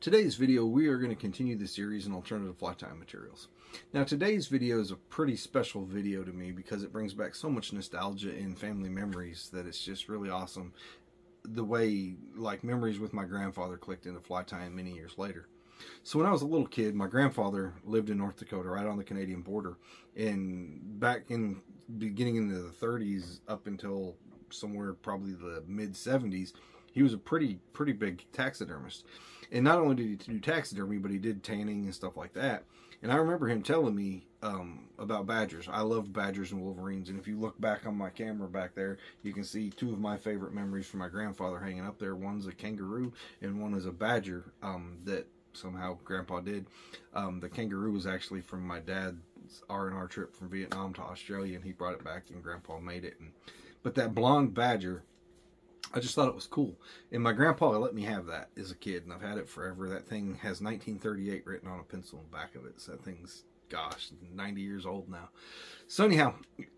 Today's video, we are going to continue the series in alternative fly tying materials. Now, today's video is a pretty special video to me because it brings back so much nostalgia and family memories that it's just really awesome. The way, like, memories with my grandfather clicked into fly tying many years later. So when I was a little kid, my grandfather lived in North Dakota, right on the Canadian border. And back in beginning in the 30s up until somewhere probably the mid 70s, he was a pretty big taxidermist. And not only did he do taxidermy, but he did tanning and stuff like that. And I remember him telling me about badgers. I love badgers and wolverines. And if you look back on my camera back there, you can see two of my favorite memories from my grandfather hanging up there. One's a kangaroo and one is a badger that somehow Grandpa did. The kangaroo was actually from my dad's R&R trip from Vietnam to Australia, and he brought it back and Grandpa made it. But that blonde badger, I just thought it was cool. And my grandpa let me have that as a kid, and I've had it forever. That thing has 1938 written on a pencil in the back of it. So that thing's, gosh, 90 years old now. So anyhow,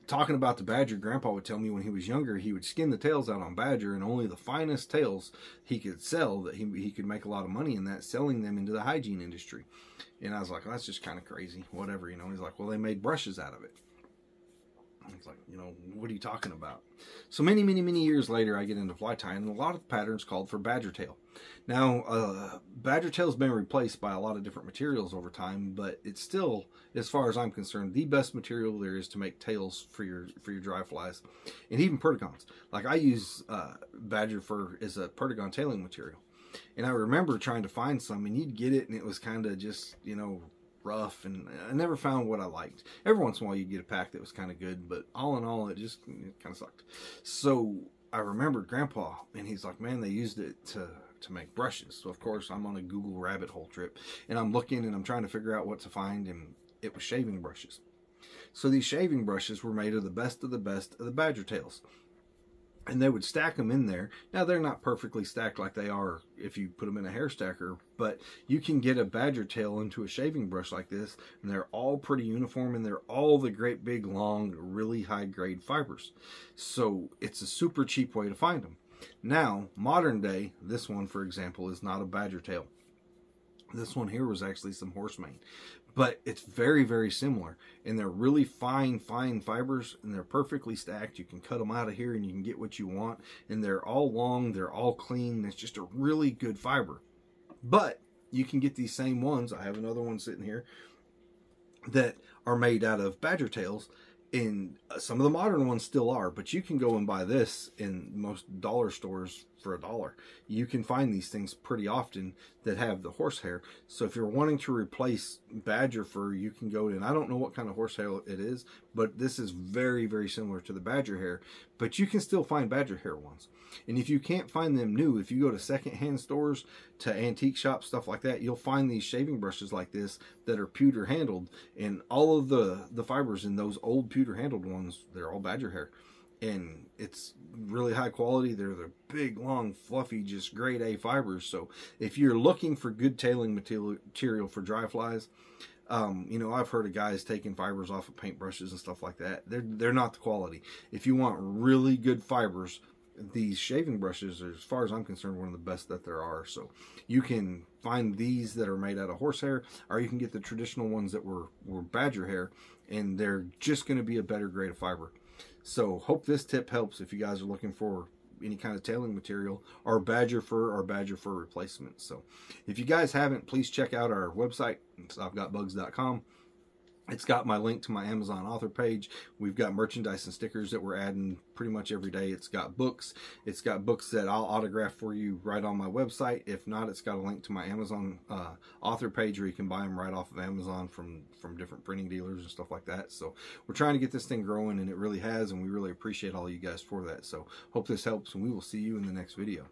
talking about the badger, Grandpa would tell me when he was younger, he would skin the tails out on badger, and only the finest tails he could sell, that he could make a lot of money in that, selling them into the hygiene industry. And I was like, well, that's just kind of crazy, whatever, you know. He's like, well, they made brushes out of it. It's like, you know, what are you talking about? So many years later, I get into fly tying, and a lot of the patterns called for badger tail. Now, badger tail has been replaced by a lot of different materials over time, but it's still, as far as I'm concerned, the best material there is to make tails for your dry flies, and even perdigons. Like, I use badger fur as a perdigon tailing material, and I remember trying to find some, and you'd get it, and it was kind of just, you know, rough, and I never found what I liked. Every once in a while you get a pack that was kind of good, but all in all it kind of sucked. So I remembered Grandpa, and he's like, man, they used it to make brushes. So of course I'm on a Google rabbit hole trip, and I'm looking and I'm trying to figure out what to find, and it was shaving brushes. So these shaving brushes were made of the best of the badger tails, and they would stack them in there. Now, they're not perfectly stacked like they are if you put them in a hair stacker, but you can get a badger tail into a shaving brush like this, and they're all pretty uniform, and they're all the great big, long, really high-grade fibers. So it's a super cheap way to find them. Now, modern day, this one, for example, is not a badger tail. This one here was actually some horse mane. But it's very similar, and they're really fine fibers, and they're perfectly stacked. You can cut them out of here and you can get what you want, and they're all long, they're all clean. It's just a really good fiber. But you can get these same ones. I have another one sitting here that are made out of badger tails, and some of the modern ones still are, but you can go and buy this in most dollar stores for $1. You can find these things pretty often that have the horsehair. So if you're wanting to replace badger fur, you can go in. I don't know what kind of horsehair it is, but this is very similar to the badger hair, but you can still find badger hair ones. And if you can't find them new, if you go to secondhand stores, to antique shops, stuff like that, you'll find these shaving brushes like this that are pewter handled, and all of the fibers in those old pewter handled ones, they're all badger hair. And it's really high quality. They're the big, long, fluffy, just grade A fibers. So if you're looking for good tailing material for dry flies, you know, I've heard of guys taking fibers off of paintbrushes and stuff like that. They're not the quality. If you want really good fibers, these shaving brushes are, as far as I'm concerned, one of the best that there are. So you can find these that are made out of horsehair, or you can get the traditional ones that were badger hair, and they're just going to be a better grade of fiber. So hope this tip helps if you guys are looking for any kind of tailing material, or badger fur replacement. So if you guys haven't, please check out our website. It's I'veGotBugs.com. It's got my link to my Amazon author page. We've got merchandise and stickers that we're adding pretty much every day. It's got books. It's got books that I'll autograph for you right on my website. If not, it's got a link to my Amazon author page where you can buy them right off of Amazon from different printing dealers and stuff like that. So we're trying to get this thing growing, and it really has, and we really appreciate all you guys for that. So hope this helps, and we will see you in the next video.